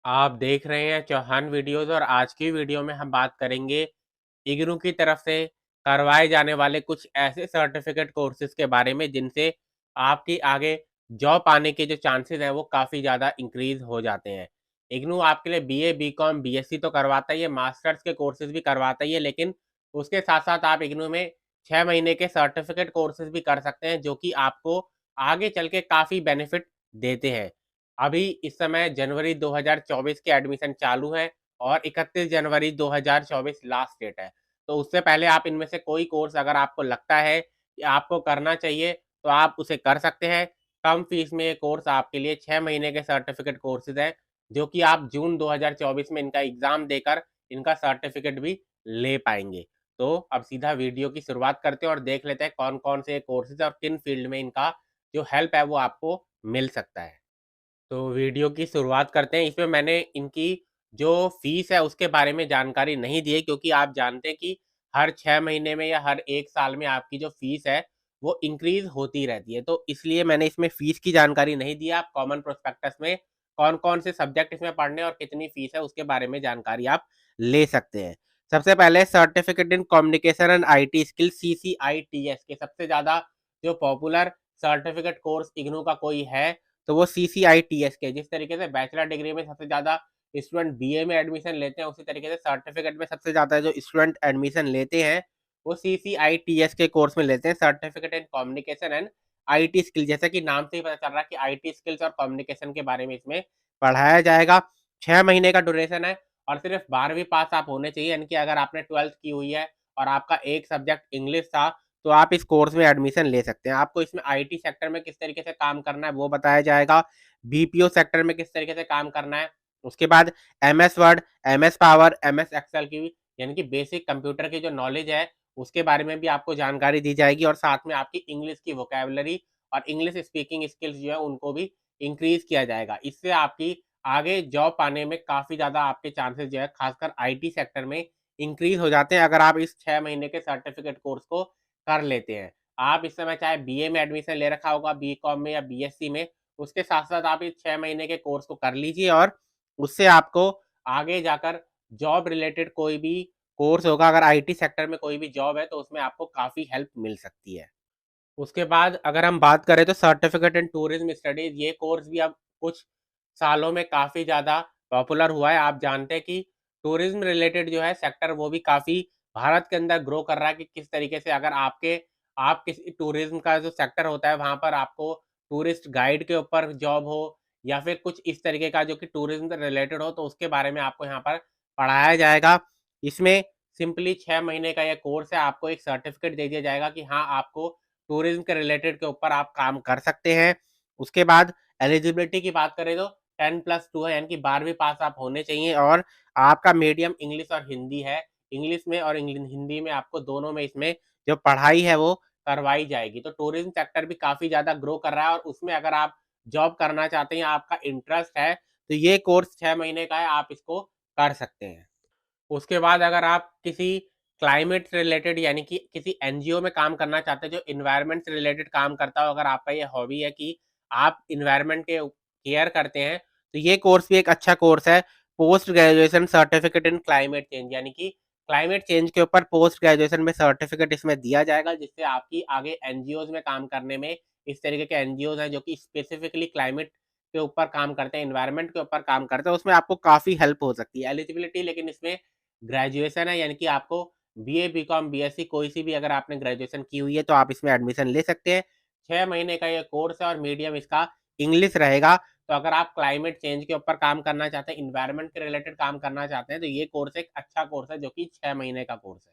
आप देख रहे हैं चौहान वीडियोज़ और आज की वीडियो में हम बात करेंगे इग्नू की तरफ से करवाए जाने वाले कुछ ऐसे सर्टिफिकेट कोर्सेज़ के बारे में जिनसे आपकी आगे जॉब पाने के जो चांसेज़ हैं वो काफ़ी ज़्यादा इंक्रीज़ हो जाते हैं। इग्नू आपके लिए बीए, बीकॉम, बीएससी तो करवाता ही है, मास्टर्स के कोर्सेज़ भी करवाता ही है, लेकिन उसके साथ-साथ आप इग्नू में 6 महीने के सर्टिफिकेट कोर्सेज़ भी कर सकते हैं जो कि आपको आगे चल के काफ़ी बेनिफिट देते हैं। अभी इस समय जनवरी 2024 के एडमिशन चालू हैं और 31 जनवरी 2024 लास्ट डेट है। तो उससे पहले आप इनमें से कोई कोर्स अगर आपको लगता है कि आपको करना चाहिए, तो आप उसे कर सकते हैं। कम फीस में ये कोर्स आपके लिए 6 महीने के सर्टिफिकेट कोर्सेज़ हैं, जो कि आप जून 2024 में इनका एग्ज़ाम देकर इनका सर्टिफिकेट भी ले पाएँगे। तो अब सीधा वीडियो की शुरुआत करते हैं और देख लेते हैं कौन-कौन से कोर्सेज़ और किन फील्ड में इनका जो हेल्प है वो आपको मिल सकता है। तो वीडियो की शुरुआत करते हैं। इसमें मैंने इनकी जो फ़ीस है उसके बारे में जानकारी नहीं दी है क्योंकि आप जानते हैं कि हर 6 महीने में या हर 1 साल में आपकी जो फ़ीस है वो इंक्रीज़ होती रहती है। तो इसलिए मैंने इसमें फ़ीस की जानकारी नहीं दी है। आप कॉमन प्रोस्पेक्टस में कौन-कौन से सब्जेक्ट इसमें पढ़ने हैं और कितनी फ़ीस है उसके बारे में जानकारी आप ले सकते हैं। सबसे पहले certificate in communication and IT skill CCITS के सबसे ज़्यादा जो पॉपुलर सर्टिफ़िकेट कोर्स इग्नू का कोई है तो वो सीसीआईटीएस के जिस तरीके से बैचलर डिग्री में सबसे ज़्यादा स्टूडेंट बीए में एडमिशन लेते हैं, उसी तरीके से सर्टिफिकेट में सबसे ज़्यादा जो स्टूडेंट एडमिशन लेते हैं, वो सीसीआईटीएस के कोर्स में लेते हैं, certificate in communication and IT skill. जैसा कि नाम से ही पता चल रहा है कि आईटी स्किल्स और कम्युनिकेशन के बारे में इसमें पढ़ाया जाएगा। 6 महीने का ड्यूरेशन है और सिर्फ 12वीं पास आप होने चाहिए, यानी कि अगर आपने 12th की हुई है और आपका एक सब्जेक्ट इंग्लिश था, तो आप इस कोर्स में एडमिशन ले सकते हैं। आपको इसमें आईटी सेक्टर में किस तरीके से काम करना है वो बताया जाएगा, बीपीओ सेक्टर में किस तरीके से काम करना है, उसके बाद MS Word, MS power, MS Excel की यानी कि बेसिक कंप्यूटर की जो नॉलेज है उसके बारे में भी आपको जानकारी दी जाएगी और साथ में आपकी इंग्लिश की वोकैबुलरी और इंग्लिश स्पीकिंग स्किल्स जो है उनको भी इंक्रीज किया जाएगा। इससे आपकी आगे जॉब पाने में काफ़ी ज़्यादा आपके चांसेस जो है खासकर आईटी सेक्टर में इंक्रीज हो जाते हैं अगर आप इस 6 महीने के सर्टिफिकेट कोर्स को कर लेते हैं। आप इस समय चाहे बीए में एडमिशन ले रखा होगा, बीकॉम में या बीएससी में, उसके साथ-साथ आप इस 6 महीने के कोर्स को कर लीजिए और उससे आपको आगे जाकर जॉब रिलेटेड कोई भी कोर्स होगा, अगर आईटी सेक्टर में कोई भी जॉब है, तो उसमें आपको काफ़ी हेल्प मिल सकती है। उसके बाद अगर हम बात करें तो सर्टिफिकेट इन टूरिज्म स्टडीज़ ये कोर्स भी अब कुछ सालों में काफ़ी ज़्यादा पॉपुलर हुआ है। आप जानते हैं कि टूरिज्म रिलेटेड जो है सेक्टर वो भी काफ़ी भारत के अंदर ग्रो कर रहा है कि किस तरीके से अगर आप किसी टूरिज्म का जो सेक्टर होता है वहाँ पर आपको टूरिस्ट गाइड के ऊपर जॉब हो या फिर कुछ इस तरीके का जो कि टूरिज्म से रिलेटेड हो तो उसके बारे में आपको यहाँ पर पढ़ाया जाएगा। इसमें सिंपली 6 महीने का ये कोर्स है, आपको एक सर्टिफिकेट दे दिया जाएगा कि हाँ, आपको टूरिज्म के रिलेटेड के ऊपर आप काम कर सकते हैं। उसके बाद एलिजिबिलिटी की बात करें तो 10+2 है यानी कि 12वीं पास आप होने चाहिए और आपका मीडियम इंग्लिश और हिंदी है। इंग्लिश में और हिंदी में आपको दोनों में इसमें जो पढ़ाई है वो करवाई जाएगी। तो टूरिज्म सेक्टर भी काफ़ी ज़्यादा ग्रो कर रहा है और उसमें अगर आप जॉब करना चाहते हैं, आपका इंटरेस्ट है, तो ये कोर्स 6 महीने का है, आप इसको कर सकते हैं। उसके बाद अगर आप किसी क्लाइमेट से रिलेटेड यानी कि किसी एनजीओ में काम करना चाहते हैं जो एनवायरनमेंट से रिलेटेड काम करता हो, अगर आपका ये हॉबी है कि आप एनवायरनमेंट के केयर करते हैं, तो ये कोर्स भी एक अच्छा कोर्स है। Post graduation certificate in climate change यानी कि क्लाइमेट चेंज के ऊपर पोस्ट ग्रेजुएशन में सर्टिफिकेट इसमें दिया जाएगा, जिससे आपकी आगे एनजीओज में काम करने में इस तरीके के एनजीओज हैं जो कि स्पेसिफिकली क्लाइमेट के ऊपर काम करते हैं, एनवायरनमेंट के ऊपर काम करते हैं, उसमें आपको काफ़ी हेल्प हो सकती है। एलिजिबिलिटी लेकिन इसमें ग्रेजुएशन है यानी कि आपको बीए, बीकॉम, बीएससी कोई सी भी अगर आपने ग्रेजुएशन की हुई है तो आप इसमें एडमिशन ले सकते हैं। 6 महीने का ये कोर्स है और मीडियम इसका इंग्लिश रहेगा। तो अगर आप क्लाइमेट चेंज के ऊपर काम करना चाहते हैं, एनवायरनमेंट के रिलेटेड काम करना चाहते हैं, तो ये कोर्स एक अच्छा कोर्स है जो कि 6 महीने का कोर्स है।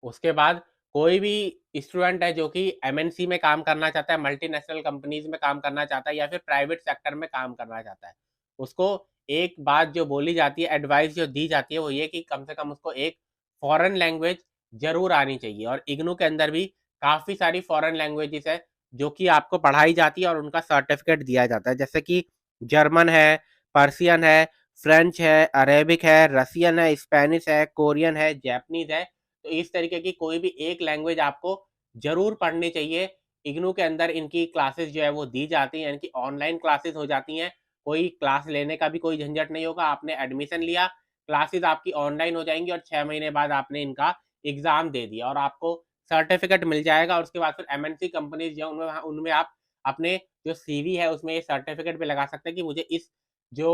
उसके बाद कोई भी स्टूडेंट है जो कि एमएनसी में काम करना चाहता है, मल्टीनेशनल कंपनीज़ में काम करना चाहता है या फिर प्राइवेट सेक्टर में काम करना चाहता है। उसको एक बात जो बोली जाती है, एडवाइस जो दी जाती है वो ये कि कम से कम उसको एक फ़ॉरेन लैंग्वेज ज़रूर आनी चाहिए और इग्नू के अंदर भी काफ़ी सारी फ़ॉरेन लैंग्वेजेज़ है, जो कि आपको पढ़ाई जाती है और उनका सर्टिफ़िकेट दिया जाता है। जैसे कि जर्मन है, पर्शियन है, फ्रेंच है, अरेबिक है, रसियन है, स्पेनिश है, कोरियन है, जैपनीज़ है। तो इस तरीके की कोई भी एक लैंग्वेज आपको ज़रूर पढ़नी चाहिए। इग्नू के अंदर इनकी क्लासेस जो है वो दी जाती हैं यानी कि ऑनलाइन क्लासेस हो जाती हैं। कोई क्लास लेने का भी कोई झंझट नहीं होगा। आपने एडमिशन लिया, क्लासेस आपकी ऑनलाइन हो जाएँगी और 6 महीने बाद आपने इनका एग्ज़ाम दे दिया और आपको सर्टिफ़िकेट मिल जाएगा और उसके बाद फिर एमएनसी कंपनीज़ जो उनमें उनमें आप अपने जो सीवी है उसमें ये सर्टिफ़िकेट भी लगा सकते हैं कि मुझे इस जो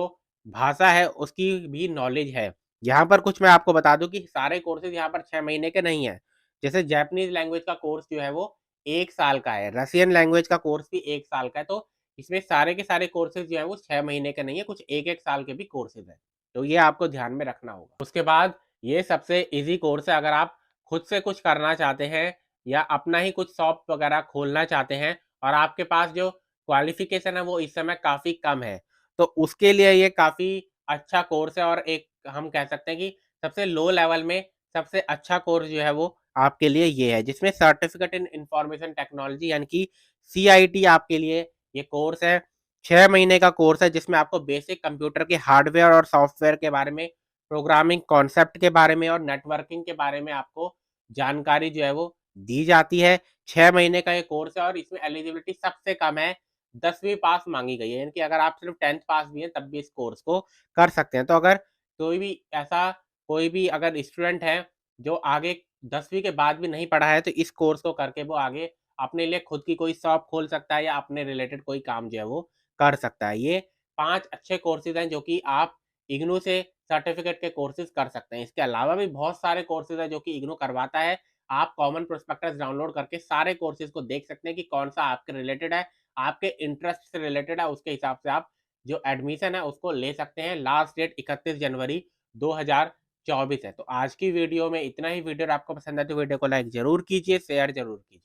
भाषा है उसकी भी नॉलेज है। यहाँ पर कुछ मैं आपको बता दूँ कि सारे कोर्सेज़ यहाँ पर 6 महीने के नहीं हैं। जैसे जैपनीज़ लैंग्वेज का कोर्स जो है वो 1 साल का है, रशियन लैंग्वेज का कोर्स भी 1 साल का है, तो इसमें सारे के सारे कोर्सेज़ जो हैं वो 6 महीने के नहीं है, कुछ 1-1 साल के भी कोर्सेज़ हैं। तो ये आपको ध्यान में रखना होगा। उसके बाद ये सबसे ईज़ी कोर्स है अगर आप खुद से कुछ करना चाहते हैं या अपना ही कुछ शॉप वगैरह खोलना चाहते हैं और आपके पास जो क्वालिफ़िकेशन है वो इस समय काफ़ी कम है, तो उसके लिए ये काफ़ी अच्छा कोर्स है और एक हम कह सकते हैं कि सबसे लो लेवल में सबसे अच्छा कोर्स जो है वो आपके लिए ये है, जिसमें सर्टिफ़िकेट इन इन्फॉर्मेशन टेक्नोलॉजी यानी कि सीआईटी आपके लिए ये कोर्स है। 6 महीने का कोर्स है जिसमें आपको बेसिक कंप्यूटर के हार्डवेयर और सॉफ्टवेयर के बारे में, प्रोग्रामिंग कॉन्सेप्ट के बारे में और नेटवर्किंग के बारे में आपको जानकारी जो है वो दी जाती है। 6 महीने का ये कोर्स है और इसमें एलिजिबिलिटी सबसे कम है, 10वीं पास माँगी गई है, यानी कि अगर आप सिर्फ़ 10th पास भी हैं तब भी इस कोर्स को कर सकते हैं। तो अगर कोई भी ऐसा कोई भी अगर स्टूडेंट है जो आगे 10वीं के बाद भी नहीं पढ़ा है तो इस कोर्स को करके वो आगे अपने लिए खुद की कोई शॉप खोल सकता है या अपने रिलेटेड कोई काम जो है वो कर सकता है। ये 5 अच्छे कोर्सेज़ हैं जो कि आप इग्नू से सर्टिफ़िकेट के कोर्सेज़ कर सकते हैं। इसके अलावा भी बहुत सारे कोर्सेज़ हैं जो कि इग्नू करवाता है। आप कॉमन प्रोस्पेक्टस डाउनलोड करके सारे कोर्सेज़ को देख सकते हैं कि कौन-सा आपके रिलेटेड है, आपके इंटरेस्ट से रिलेटेड है, उसके हिसाब से आप जो एडमिशन है उसको ले सकते हैं। लास्ट डेट 31 जनवरी 2024 है। तो आज की वीडियो में इतना ही। वीडियो आपको पसंद आए तो वीडियो को लाइक ज़रूर कीजिए, शेयर ज़रूर कीजिए।